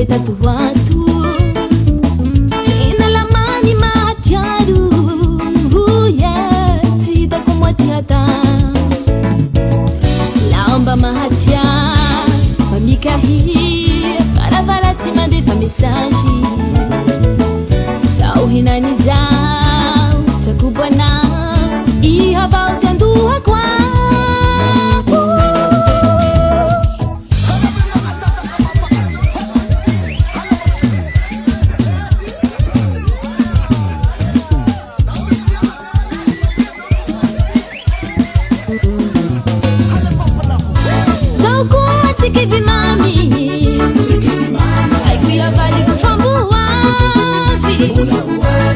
tatuatu inalamani matiaru ya chita kumwatiata laomba mahatia pamikahi barabara timande fa message sauhinani zao takubwana ihaba utandua kwa Sikivi mami haikuya vali kufambua vi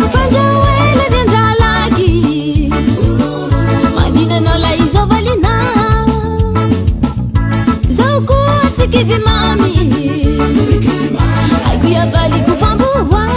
kufanja wele denza lagi madina nola izo valina zauku sikivi mami haikuya vali kufambua